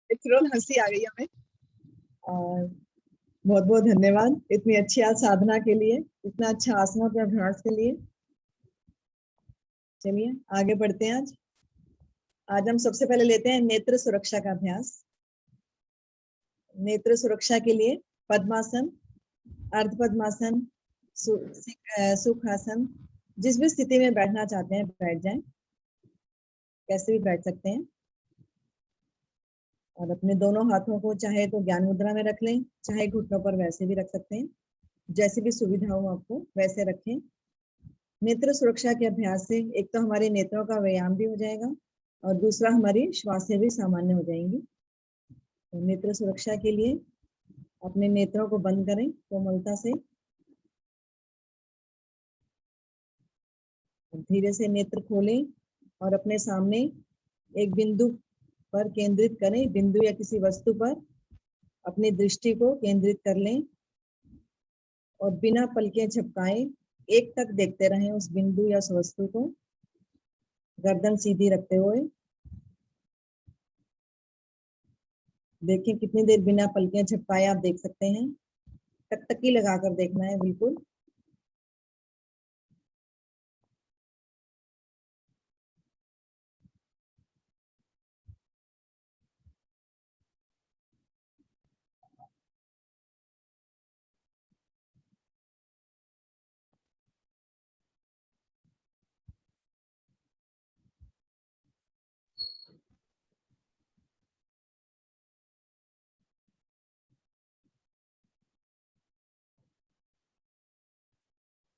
Natural हंसी आ गई हमें। और बहुत बहुत धन्यवाद इतनी अच्छी आज साधना के लिए, इतना अच्छा आसनों के अभ्यास के लिए। चलिए आगे बढ़ते हैं। आज हम सबसे पहले लेते हैं नेत्र सुरक्षा का अभ्यास। नेत्र सुरक्षा के लिए पद्मासन, अर्ध पद्मासन, सुखासन, जिस भी स्थिति में बैठना चाहते हैं बैठ जाएं, कैसे भी बैठ सकते हैं। और अपने दोनों हाथों को चाहे तो ज्ञान मुद्रा में रख लें, चाहे घुटनों पर वैसे भी रख सकते हैं, जैसी भी सुविधा हो आपको वैसे रखें। नेत्र सुरक्षा के अभ्यास से एक तो हमारे नेत्रों का व्यायाम भी हो जाएगा और दूसरा हमारी श्वासें भी सामान्य हो जाएंगी। तो नेत्र सुरक्षा के लिए अपने नेत्रों को बंद करें कोमलता से, धीरे से नेत्र खोलें और अपने सामने एक बिंदु पर केंद्रित करें, बिंदु या किसी वस्तु पर अपनी दृष्टि को केंद्रित कर लें और बिना पलकें झपकाए एक तक देखते रहें उस बिंदु या उस वस्तु को, गर्दन सीधी रखते हुए। देखिए कितनी देर बिना पलकें झपकाए आप देख सकते हैं, टकटकी लगाकर देखना है बिल्कुल।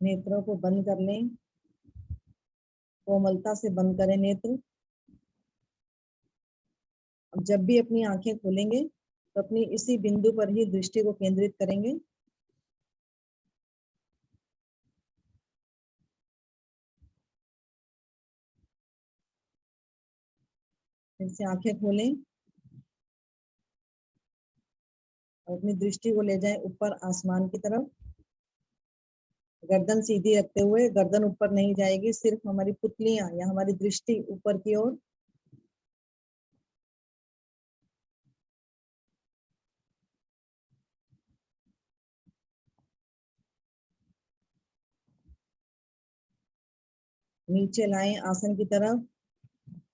नेत्रों को बंद कर लें, कोमलता से बंद करें नेत्र। अब जब भी अपनी आंखें खोलेंगे तो अपनी इसी बिंदु पर ही दृष्टि को केंद्रित करेंगे। फिर से आंखें खोलें और अपनी दृष्टि को ले जाएं ऊपर आसमान की तरफ, गर्दन सीधी रखते हुए। गर्दन ऊपर नहीं जाएगी, सिर्फ हमारी पुतलियां या हमारी दृष्टि ऊपर की ओर। नीचे लाएं आसन की तरफ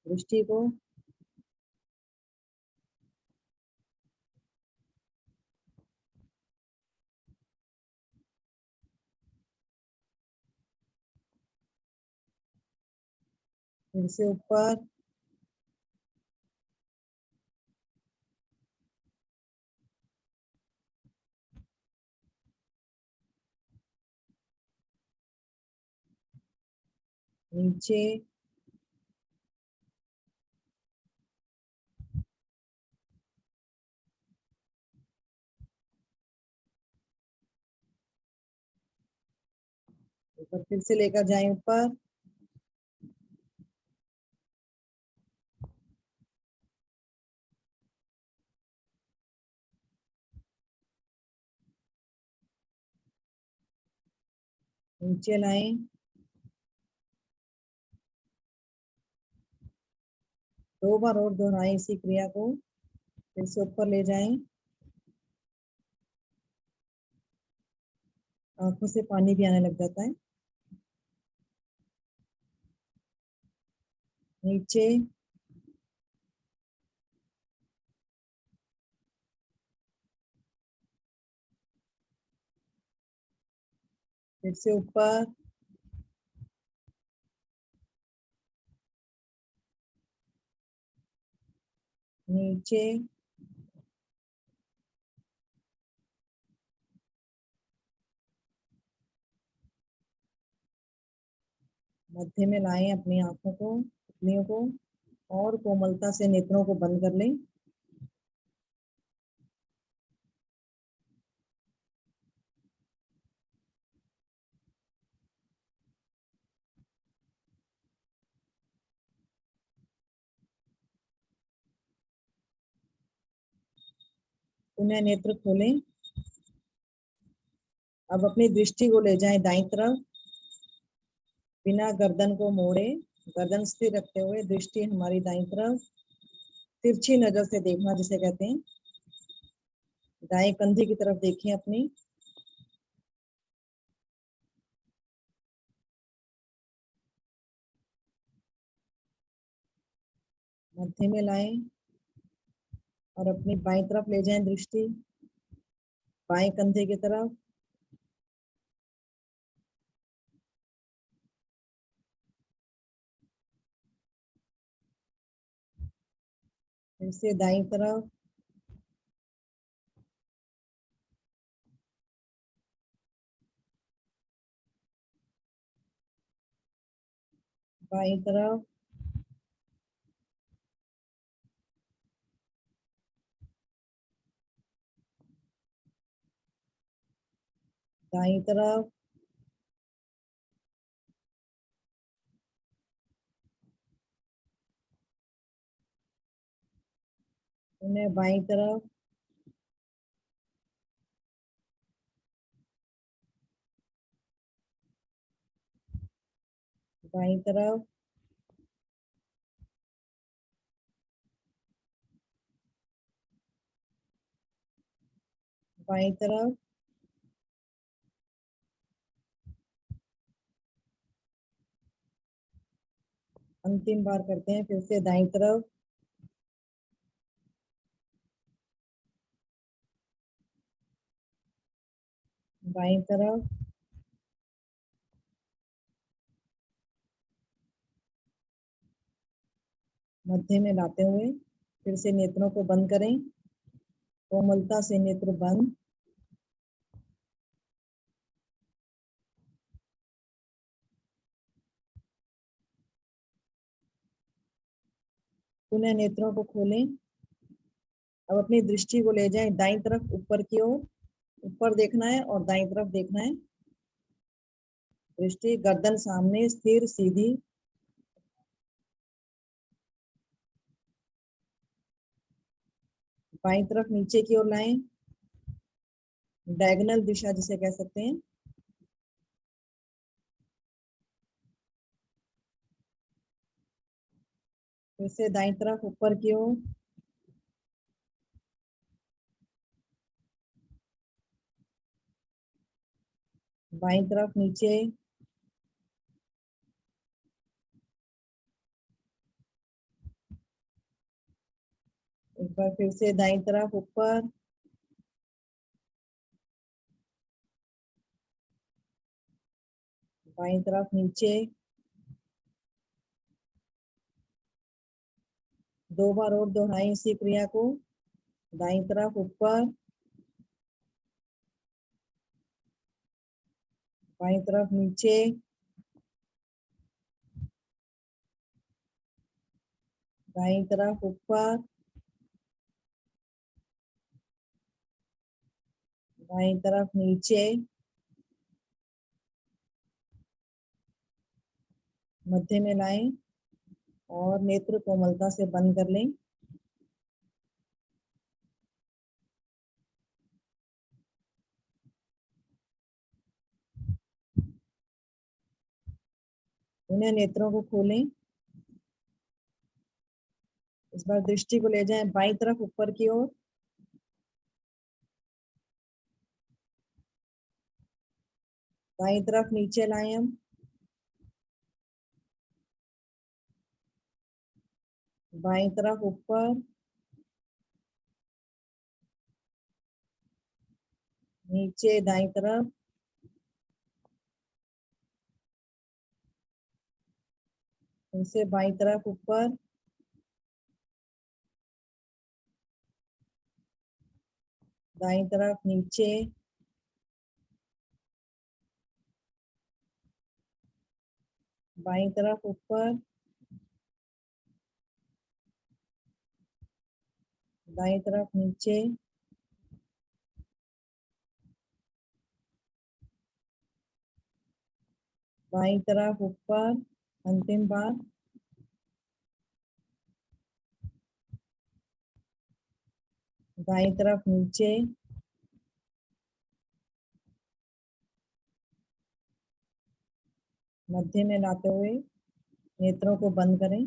दृष्टि को। फिर से ऊपर, नीचे, ऊपर। फिर से लेकर जाएं ऊपर, नीचे लाएं, 2 बार और दोहराएं इसी क्रिया को। फिर से ऊपर ले जाएं, आंखों से पानी भी आने लग जाता है। नीचे, फिर से ऊपर, नीचे, मध्य में लाएं अपनी आंखों को, पुतलियों को, और कोमलता से नेत्रों को बंद कर लें। पुनः नेत्र खोलें। अब अपनी दृष्टि को ले जाएं दाईं तरफ, बिना गर्दन को मोड़े, गर्दन स्थिर रखते हुए दृष्टि हमारी दाईं तरफ। तिरछी नजर से देखना जिसे कहते हैं। दाएं कंधे की तरफ देखें अपनी। मध्य में लाएं और अपनी बाईं तरफ ले जाएं दृष्टि, बाएं कंधे की तरफ। फिर से दाईं तरफ, बाईं तरफ, दाईं तरफ, उन्हें बाईं तरफ, बाईं तरफ, बाईं तरफ, अंतिम बार करते हैं। फिर से दाईं तरफ, बाईं तरफ, मध्य में लाते हुए फिर से नेत्रों को बंद करें। कोमलता से नेत्र बंद। पुनः नेत्रों को खोलें। अब अपनी दृष्टि को ले जाएं दाईं तरफ ऊपर की ओर। ऊपर देखना है और दाईं तरफ देखना है। दृष्टि गर्दन सामने, स्थिर, सीधी। बाईं तरफ नीचे की ओर लाएं, डायगोनल दिशा जिसे कह सकते हैं। फिर से दाईं तरफ ऊपर की ओर, बाईं तरफ नीचे, एक बार फिर से दाईं तरफ ऊपर, बाईं तरफ नीचे। दो बार और दोहराएं इसी क्रिया को। दाईं तरफ ऊपर, बाईं तरफ नीचे, दाईं तरफ ऊपर, बाईं तरफ नीचे, मध्य में लाएं और नेत्र कोमलता से बंद कर लें। उन्हें नेत्रों को खोलें। इस बार दृष्टि को ले जाएं बाईं तरफ ऊपर की ओर, दाईं तरफ नीचे लाएं हम, बाईं तरफ ऊपर, नीचे, दाईं तरफ, फिर से बाईं तरफ ऊपर, दाईं तरफ नीचे, बाईं तरफ ऊपर, दाईं तरफ नीचे, बाईं तरफ ऊपर। अंतिम बार। दाईं तरफ नीचे, मध्य में लाते हुए नेत्रों को बंद करें।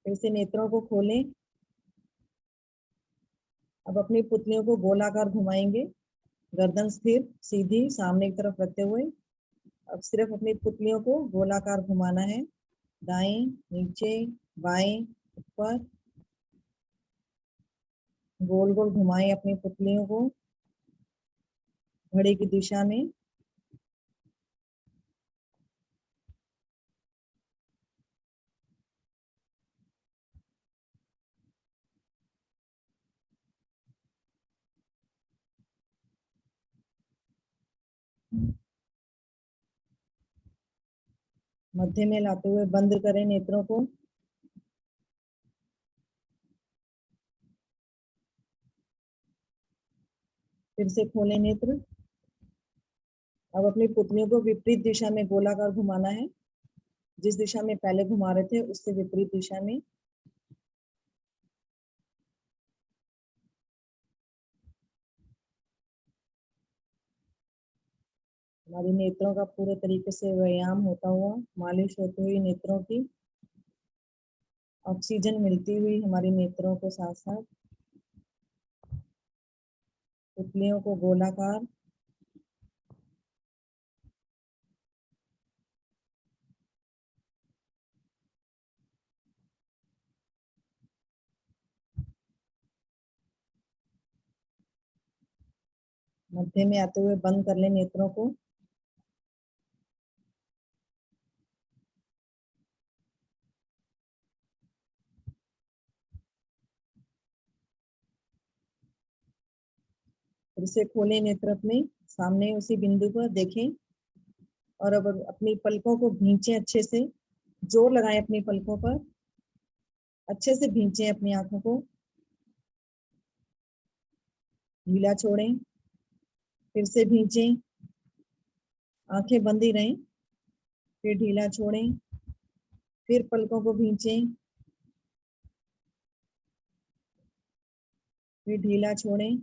फिर से नेत्रों को खोलें। अब अपनी पुतलियों को गोलाकार घुमाएंगे, गर्दन स्थिर सीधी सामने की तरफ रखते हुए। अब सिर्फ अपनी पुतलियों को गोलाकार घुमाना है, दाएं नीचे बाएं ऊपर, गोल गोल घुमाएं अपनी पुतलियों को घड़ी की दिशा में। मध्य में लाते हुए बंद करें नेत्रों को। फिर से खोलें नेत्र। अब अपनी पुतलियों को विपरीत दिशा में गोलाकार घुमाना है, जिस दिशा में पहले घुमा रहे थे उससे विपरीत दिशा में। हमारी नेत्रों का पूरे तरीके से व्यायाम होता हुआ, मालिश होती हुई नेत्रों की, ऑक्सीजन मिलती हुई हमारी नेत्रों को साथ साथ। पुतलियों को गोलाकार, मध्य में आते हुए बंद कर लें नेत्रों को। फिर से खोलें नेत्र अपने सामने उसी बिंदु पर देखें। और अब अपनी पलकों को भींचें अच्छे से, जोर लगाएं अपनी पलकों पर, अच्छे से भींचें अपनी आंखों को, ढीला छोड़ें, फिर से भींचें, आंखें बंद ही रहें, फिर ढीला छोड़ें, फिर पलकों को भींचें, फिर ढीला छोड़ें।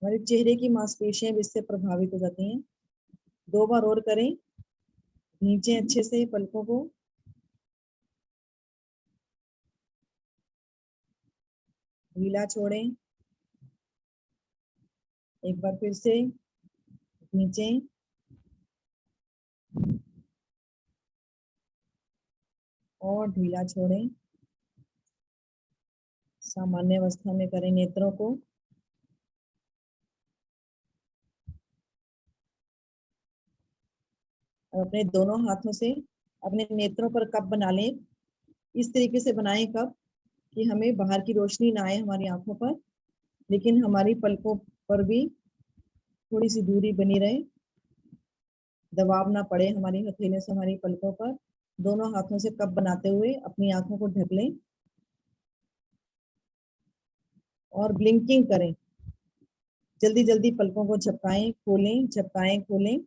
हमारे चेहरे की मांसपेशियां भी इससे प्रभावित हो जाती हैं। 2 बार और करें, भींचें अच्छे से पलकों को, ढीला छोड़ें, एक बार फिर से भींचें और ढीला छोड़ें। सामान्य अवस्था में करें नेत्रों को। और अपने दोनों हाथों से अपने नेत्रों पर कप बना लें। इस तरीके से बनाएं कप कि हमें बाहर की रोशनी ना आए हमारी आंखों पर, लेकिन हमारी पलकों पर भी थोड़ी सी दूरी बनी रहे, दबाव ना पड़े हमारी हथेलियों से हमारी पलकों पर। दोनों हाथों से कप बनाते हुए अपनी आंखों को ढक लें और ब्लिंकिंग करें। जल्दी जल्दी पलकों को झपकाएं खोलें, झपकाएं खोलें।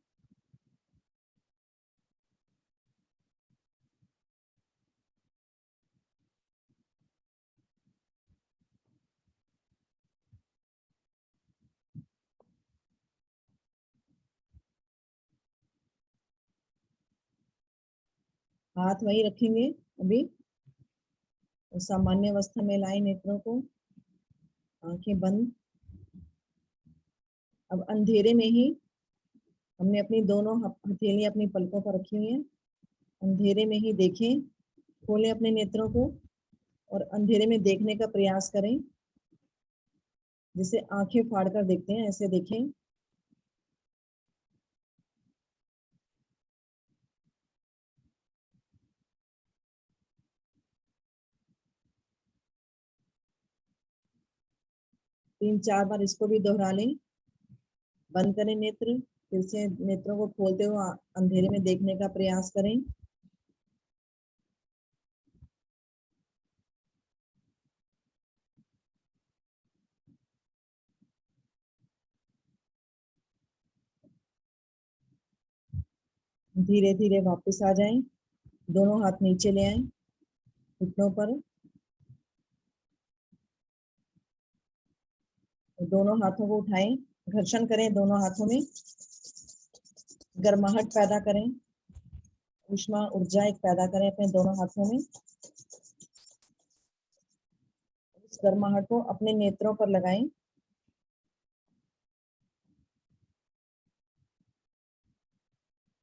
हाथ वहीं रखेंगे अभी, सामान्य अवस्था में लाएं नेत्रों को, आंखें बंद। अब अंधेरे में ही हमने अपनी दोनों हथेलियां अपनी पलकों पर रखी हुई हैं। अंधेरे में ही देखें, खोलें अपने नेत्रों को और अंधेरे में देखने का प्रयास करें, जैसे आंखें फाड़कर देखते हैं ऐसे देखें। तीन चार बार इसको भी दोहरा लें। बंद करें नेत्र, फिर से नेत्रों को खोलते हुए अंधेरे में देखने का प्रयास करें। धीरे धीरे वापस आ जाएं, दोनों हाथ नीचे ले आएं घुटनों पर, दोनों हाथों को उठाएं, घर्षण करें दोनों हाथों में, गर्माहट पैदा करें, ऊष्मा ऊर्जा एक पैदा करें अपने दोनों हाथों में। गर्माहट को अपने नेत्रों पर लगाएं।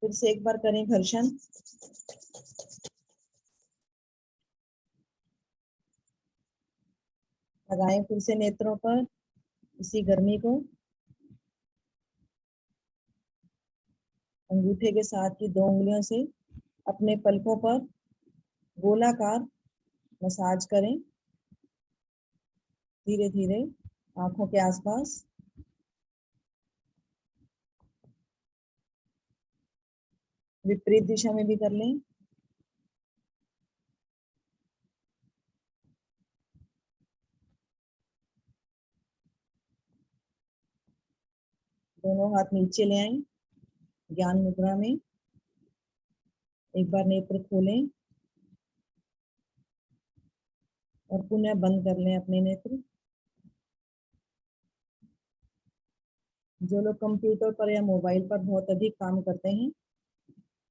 फिर से एक बार करें घर्षण। लगाएं फिर से नेत्रों पर इसी गर्मी को। अंगूठे के साथ की 2 उंगलियों से अपने पलकों पर गोलाकार मसाज करें, धीरे धीरे आंखों के आसपास। विपरीत दिशा में भी कर लें। दोनों हाथ नीचे ले आएं, ज्ञान मुद्रा में। एक बार नेत्र खोलें और पुनः बंद कर लें अपने नेत्र। जो लोग कंप्यूटर पर या मोबाइल पर बहुत अधिक काम करते हैं,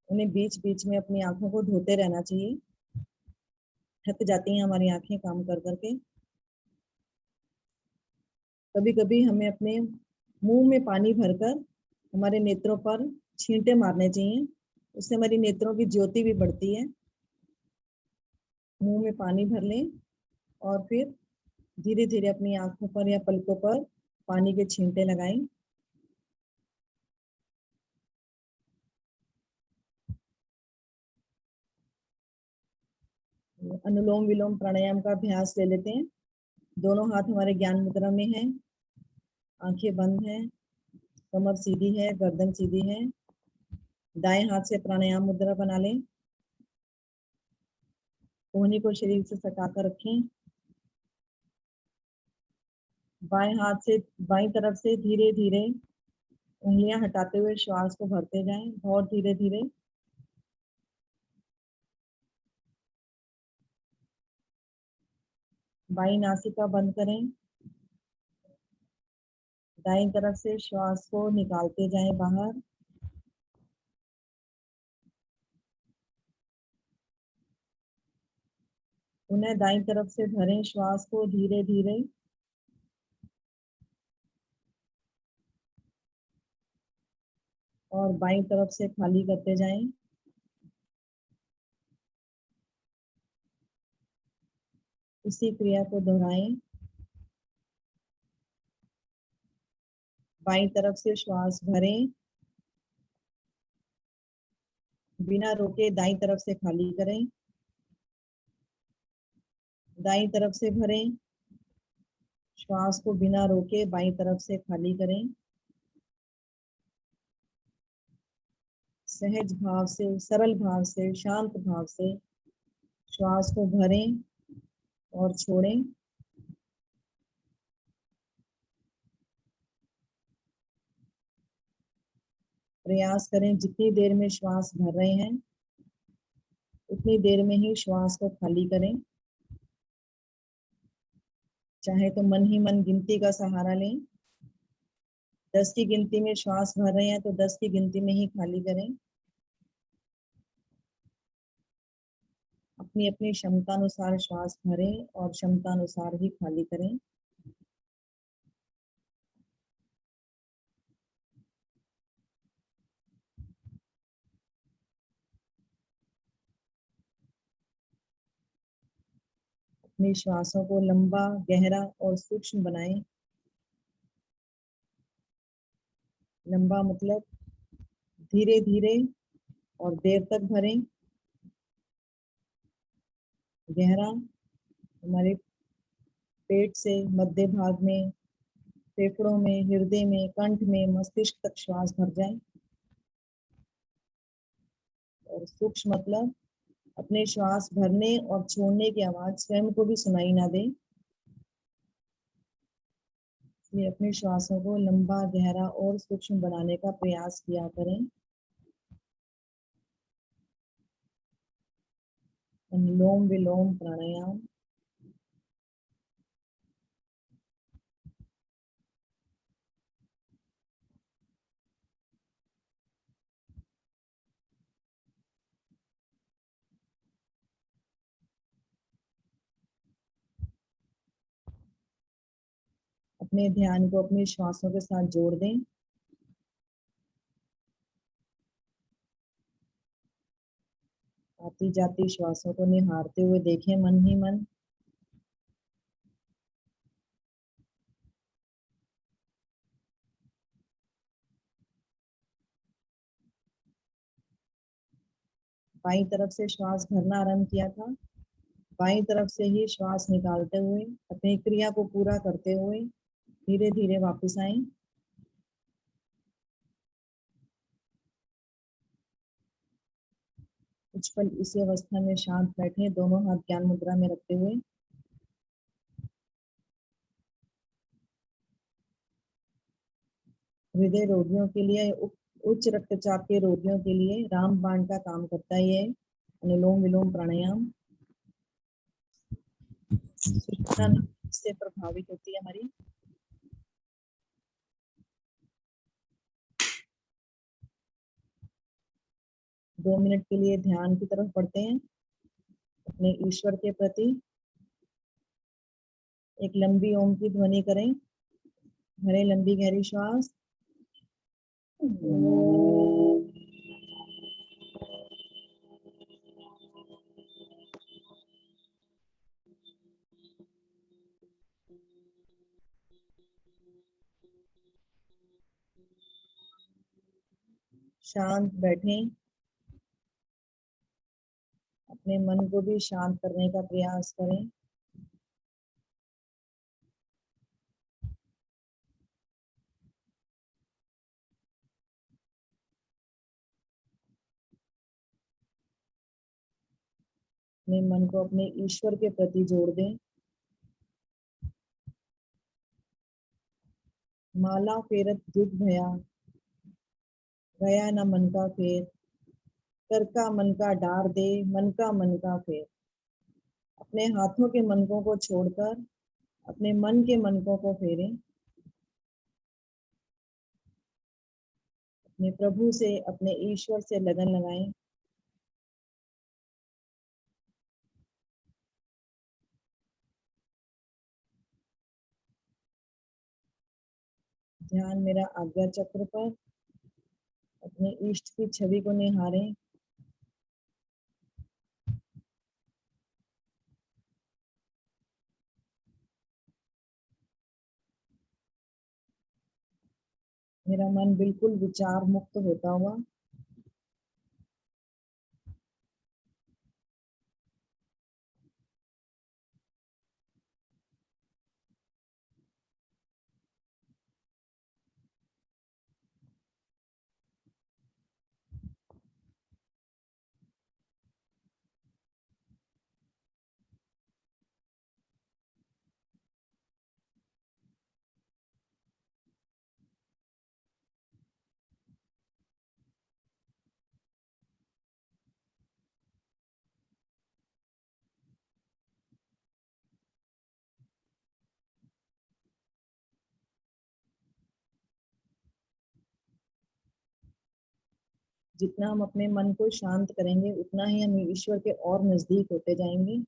उन्हें बीच बीच में अपनी आंखों को धोते रहना चाहिए। थक जाती हैं हमारी आंखें काम कर करके। कभी कभी हमें अपने मुंह में पानी भरकर हमारे नेत्रों पर छींटे मारने चाहिए, उससे हमारी नेत्रों की ज्योति भी बढ़ती है। मुंह में पानी भर लें और फिर धीरे धीरे अपनी आंखों पर या पलकों पर पानी के छींटे लगाएं। अनुलोम विलोम प्राणायाम का अभ्यास ले लेते हैं। दोनों हाथ हमारे ज्ञान मुद्रा में हैं, आंखें बंद हैं, कमर सीधी है, गर्दन सीधी है। दाएं हाथ से प्राणायाम मुद्रा बना लें। कोहनी को शरीर से सटाकर रखें। बाएं हाथ से बाईं तरफ से धीरे धीरे उंगलियां हटाते हुए श्वास को भरते जाएं, बहुत धीरे धीरे। बाईं नासिका बंद करें। दाईं तरफ से श्वास को निकालते जाएं बाहर। पुनः दाईं तरफ से भरें श्वास को धीरे धीरे। और बाईं तरफ से खाली करते जाएं। इसी क्रिया को दोहराएं। बाईं तरफ से श्वास भरें, बिना रोके दाईं तरफ से खाली करें। दाईं तरफ से भरें, श्वास को बिना रोके बाईं तरफ से खाली करें। सहज भाव से, सरल भाव से, शांत भाव से श्वास को भरें और छोड़ें। प्रयास करें जितनी देर में श्वास भर रहे हैं उतनी देर में ही श्वास को खाली करें। चाहे तो मन ही मन गिनती का सहारा लें। 10 की गिनती में श्वास भर रहे हैं तो 10 की गिनती में ही खाली करें। अपनी अपनी क्षमता अनुसार श्वास भरें और क्षमता अनुसार ही खाली करें। अपनी श्वासों को लंबा, गहरा और सूक्ष्म बनाएं। लंबा मतलब धीरे धीरे और देर तक भरें। गहरा हमारे पेट से मध्य भाग में, फेफड़ों में, हृदय में, कंठ में, मस्तिष्क तक श्वास भर जाए। और सूक्ष्म मतलब अपने श्वास भरने और छोड़ने की आवाज स्वयं को भी सुनाई ना दे। इसलिए अपने श्वासों को लंबा, गहरा और सूक्ष्म बनाने का प्रयास किया करें। अनुलोम विलोम प्राणायाम। अपने ध्यान को अपने श्वासों के साथ जोड़ दें। आती जाती श्वासों को निहारते हुए देखें मन ही मन। बाईं तरफ से श्वास भरना आरंभ किया था, बाईं तरफ से ही श्वास निकालते हुए अपनी क्रिया को पूरा करते हुए धीरे धीरे वापस आए। कुछ पल इसी अवस्था में शांत बैठे, दोनों हाथ ज्ञान मुद्रा में रखते हुए। हृदय रोगियों के लिए, उच्च रक्तचाप के रोगियों के लिए रामबाण का काम करता है ये अनुलोम विलोम प्राणायाम। से प्रभावित होती है हमारी। दो मिनट के लिए ध्यान की तरफ बढ़ते हैं अपने ईश्वर के प्रति। एक लंबी ओम की ध्वनि करें, भरे लंबी गहरी श्वास। शांत बैठें, अपने मन को भी शांत करने का प्रयास करें। अपने मन को अपने ईश्वर के प्रति जोड़ दें। माला फेरत जुग भया, गया न मन का फेर, कर का मन का डार दे, मन का फेर। अपने हाथों के मनकों को छोड़कर अपने मन के मनकों को फेरें। अपने प्रभु से, अपने ईश्वर से लगन लगाएं। ध्यान मेरा आज्ञा चक्र पर, अपने इष्ट की छवि को निहारें। मेरा मन बिल्कुल विचार मुक्त होता हुआ जितना हम अपने मन को शांत करेंगे उतना ही हम ईश्वर के और नजदीक होते जाएंगे।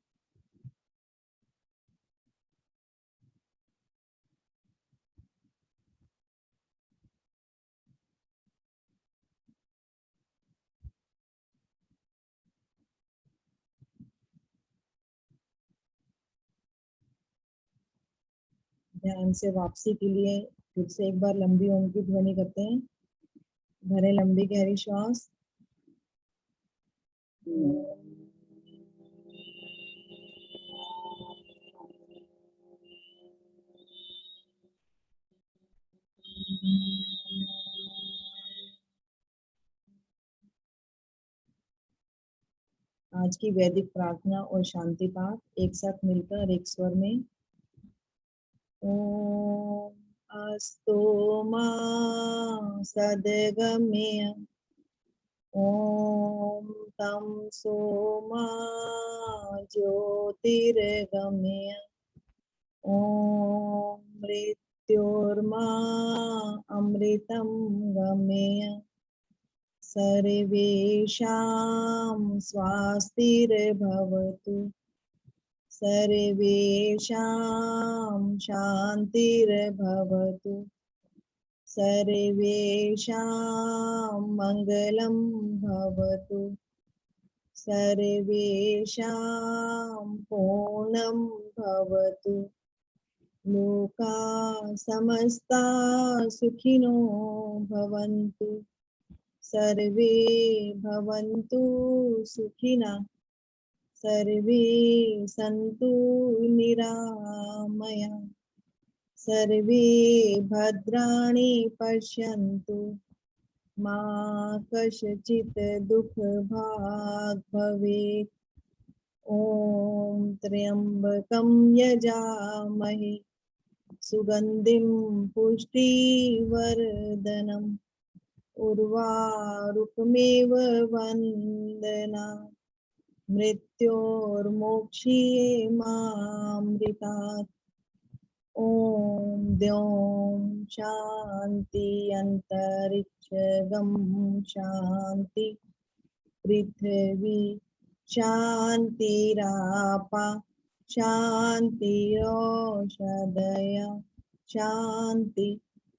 ध्यान से वापसी के लिए फिर से एक बार लंबी ओम की ध्वनि करते हैं। भरे लंबी गहरी श्वास। आज की वैदिक प्रार्थना और शांति पाठ एक साथ मिलकर एक स्वर में। ओम अस्तु मा सद्गम्य, ओम तं सोमा ज्योतिर्गमय, ओम मृत्योर्मा अमृतं गमय, सर्वेषां स्वस्तिर्भवतु, सर्वेषां शान्तिर्भवतु, सर्वेषां मङ्गलं भवतु, सर्वेषां पूर्णं भवतु, लोका समस्ता सुखिनो भवन्तु, सर्वे भवन्तु सुखिनः, सर्वे सन्तु निरामया, सर्वे भद्राणि पश्यन्तु, मा कश्चित् दुःखभाग् भवेत्। ॐ त्र्यम्बकं यजामहे सुगन्धिं पुष्टिवर्धनम्, उर्वारुकमेव वन्दना, मृत्योर्मोक्षीयमामृतात्। ॐ द्यौं शान्ति अन्तरिक्षगं शान्ति, पृथिवी शान्तिरापा शान्तिरोषधय शान्ति,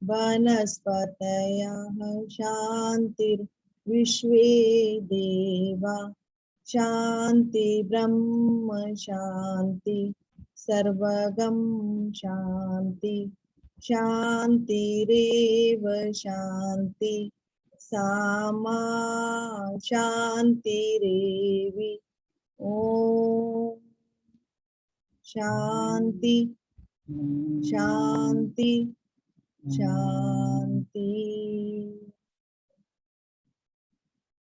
वनस्पतयः शान्तिर्विश्वे देवा शान्ति, ब्रह्म शान्ति, सर्वगं शान्ति, शान्तिरेव शान्ति, सामा शान्तिरेवि। ॐ शान्ति शान्ति शान्ति।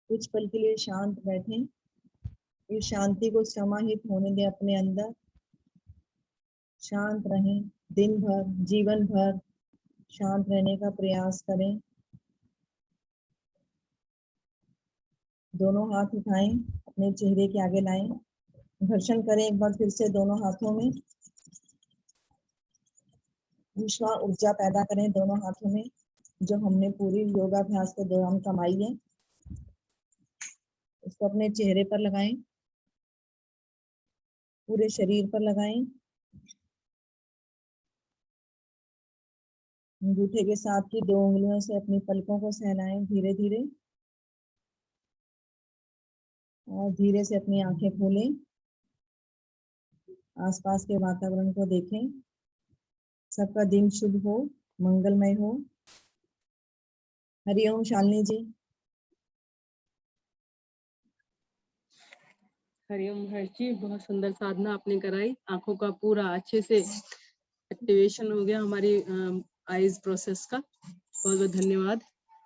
कुछ पल के लिए शांत बैठें, इस शांति को समाहित होने दें अपने अंदर। शांत रहें, दिन भर जीवन भर शांत रहने का प्रयास करें। दोनों हाथ उठाएं, अपने चेहरे के आगे लाएं, घर्षण करें एक बार फिर से दोनों हाथों में, विश्व ऊर्जा पैदा करें दोनों हाथों में, जो हमने पूरी योगाभ्यास के दौरान कमाई है, उसको अपने चेहरे पर लगाएं, पूरे शरीर पर लगाएं। अंगूठे के साथ की 2 उंगलियों से अपनी पलकों को सहलाएं धीरे धीरे, और धीरे से अपनी आंखें खोलें। आसपास के वातावरण को देखें। सबका दिन शुभ हो, मंगलमय हो। हरिओम शालिनी जी। हरिओम महर्षि, बहुत सुंदर साधना आपने कराई। आंखों का पूरा अच्छे से एक्टिवेशन हो गया हमारी आईज प्रोसेस का। बहुत बहुत धन्यवाद।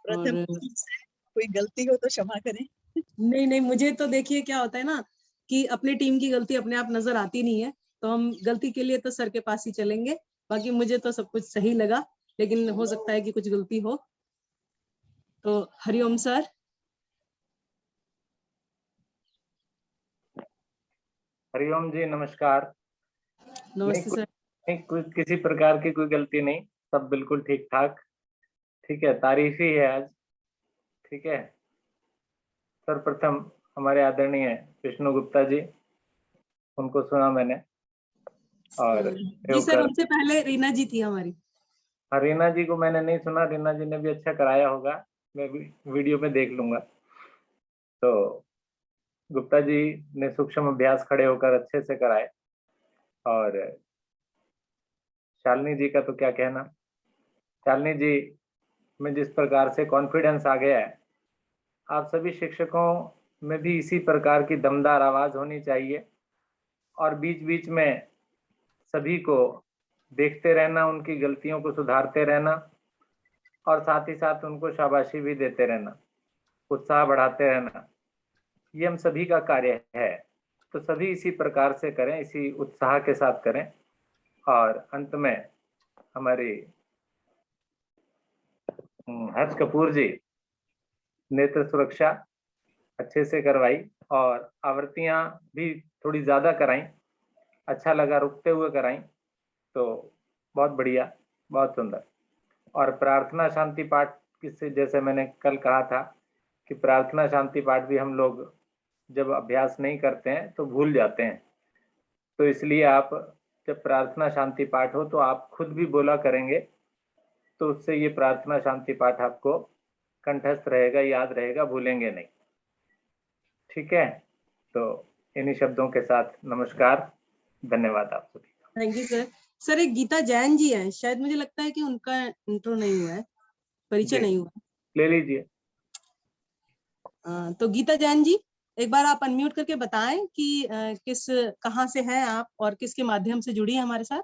प्रथम कोई गलती हो तो क्षमा करें। नहीं, मुझे तो देखिए क्या होता है ना कि अपनी टीम की गलती अपने आप नजर आती नहीं है, तो हम गलती के लिए तो सर के पास ही चलेंगे। बाकी मुझे तो सब कुछ सही लगा, लेकिन हो सकता है कि कुछ गलती हो। तो हरिओम सर। हरिओम जी, नमस्कार। नमस्ते सर। किसी प्रकार की कोई गलती नहीं, सब बिल्कुल ठीक ठाक। ठीक है, तारीफ ही है आज। ठीक है, सर्वप्रथम हमारे आदरणीय विष्णु गुप्ता जी, उनको सुना मैंने। और जी सर, उनसे पहले रीना जी थी हमारी। रीना जी को मैंने नहीं सुना, रीना जी ने भी अच्छा कराया होगा, मैं भी वीडियो में देख लूंगा। तो गुप्ता जी ने सूक्ष्म अभ्यास खड़े होकर अच्छे से कराए, और शालिनी जी का तो क्या कहना। शालिनी जी में जिस प्रकार से कॉन्फिडेंस आ गया है, आप सभी शिक्षकों में भी इसी प्रकार की दमदार आवाज होनी चाहिए, और बीच बीच में सभी को देखते रहना, उनकी गलतियों को सुधारते रहना, और साथ ही साथ उनको शाबाशी भी देते रहना, उत्साह बढ़ाते रहना। ये हम सभी का कार्य है, तो सभी इसी प्रकार से करें, इसी उत्साह के साथ करें। और अंत में हमारी हर्ष कपूर जी, नेत्र सुरक्षा अच्छे से करवाई, और आवृत्तियां भी थोड़ी ज्यादा कराई। अच्छा लगा, रुकते हुए कराई, तो बहुत बढ़िया, बहुत सुंदर। और प्रार्थना शांति पाठ किससे, जैसे मैंने कल कहा था कि प्रार्थना शांति पाठ भी हम लोग जब अभ्यास नहीं करते हैं तो भूल जाते हैं। तो इसलिए आप जब प्रार्थना शांति पाठ हो तो आप खुद भी बोला करेंगे, तो उससे ये प्रार्थना शांति पाठ आपको कंठस्थ रहेगा, याद रहेगा, भूलेंगे नहीं। ठीक है, तो इन्हीं शब्दों के साथ नमस्कार, धन्यवाद आप सभी। Thank you sir. सर एक गीता जैन जी हैं, शायद मुझे लगता है कि उनका इंट्रो नहीं हुआ है, परिचय जी। नहीं हुआ। ले लीजिए। तो गीता जैन जी, एक बार आप अनम्यूट करके बताएं कि कहाँ से हैं आप और किसके माध्यम से जुड़ी हैं हमारे साथ।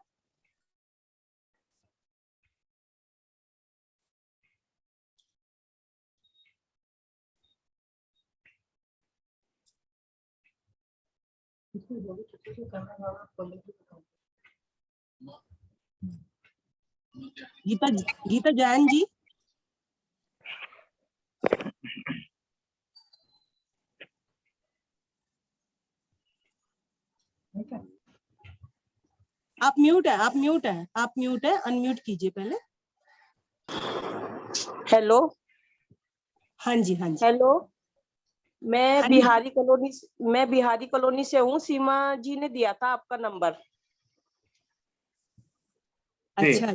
गीता जैन जी। आप म्यूट है, आप म्यूट है, आप म्यूट है, अनम्यूट कीजिए पहले। हेलो। हाँ जी, हाँ जी। हेलो, मैं हाँ जी। बिहारी कॉलोनी से हूँ। सीमा जी ने दिया था आपका नंबर। जी। अच्छा।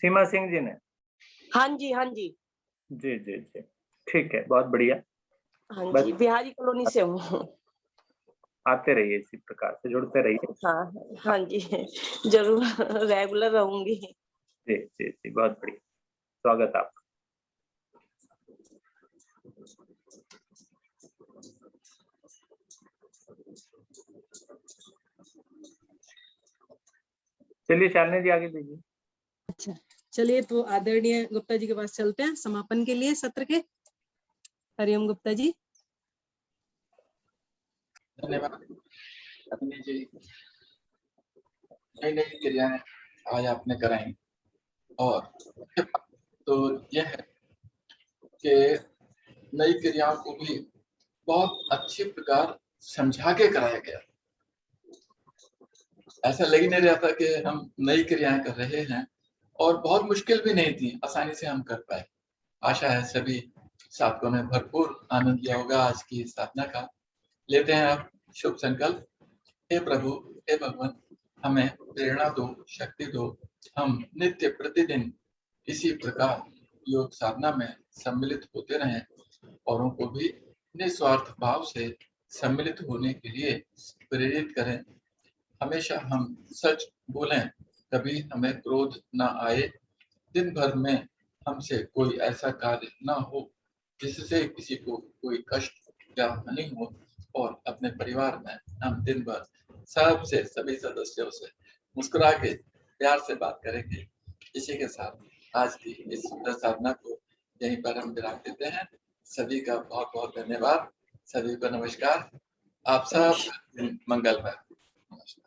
सीमा सिंह जी ने। हाँ जी, हाँ जी। जी जी जी, ठीक है, बहुत बढ़िया। हाँ बस जी, बिहारी कॉलोनी से हूँ। आते रहिए, इसी प्रकार से जुड़ते रहिए। हाँ हाँ जी, जरूर रेगुलर रहूंगी। जी जी जी, बहुत बढ़िया, स्वागत आपका। चलिए शालिनी जी आगे दीजिए। अच्छा, चलिए तो आदरणीय गुप्ता जी के पास चलते हैं समापन के लिए सत्र के। हरिओम गुप्ता जी। धन्यवाद अपनी जी। नई नई क्रियाएं आज आपने कराई, और तो यह है कि नई क्रियाओं को भी बहुत अच्छे प्रकार समझा के कराया गया। ऐसा लग ही नहीं रहा था कि हम नई क्रियाएं कर रहे हैं, और बहुत मुश्किल भी नहीं थी, आसानी से हम कर पाए। आशा है सभी साधकों ने भरपूर आनंद लिया होगा आज की साधना का। लेते हैं आप शुभ संकल्प। हे प्रभु, हे भगवान, हमें प्रेरणा दो, शक्ति दो। हम नित्य प्रतिदिन इसी प्रकार योग साधना में सम्मिलित होते रहें, औरों को भी निस्वार्थ भाव से सम्मिलित होने के लिए प्रेरित करें। हमेशा हम सच बोलें, कभी हमें क्रोध न आए। दिन भर में हमसे कोई ऐसा कार्य न हो जिससे किसी को कोई कष्ट या हानि हो, और अपने परिवार में हम दिन भर सबसे, सभी सदस्यों से मुस्कुरा के प्यार से बात करेंगे। इसी के साथ आज की इस सुंदर साधना को यहीं पर हम विराम देते हैं। सभी का बहुत बहुत धन्यवाद, सभी को नमस्कार। आप सब मंगलमय। नमस्कार।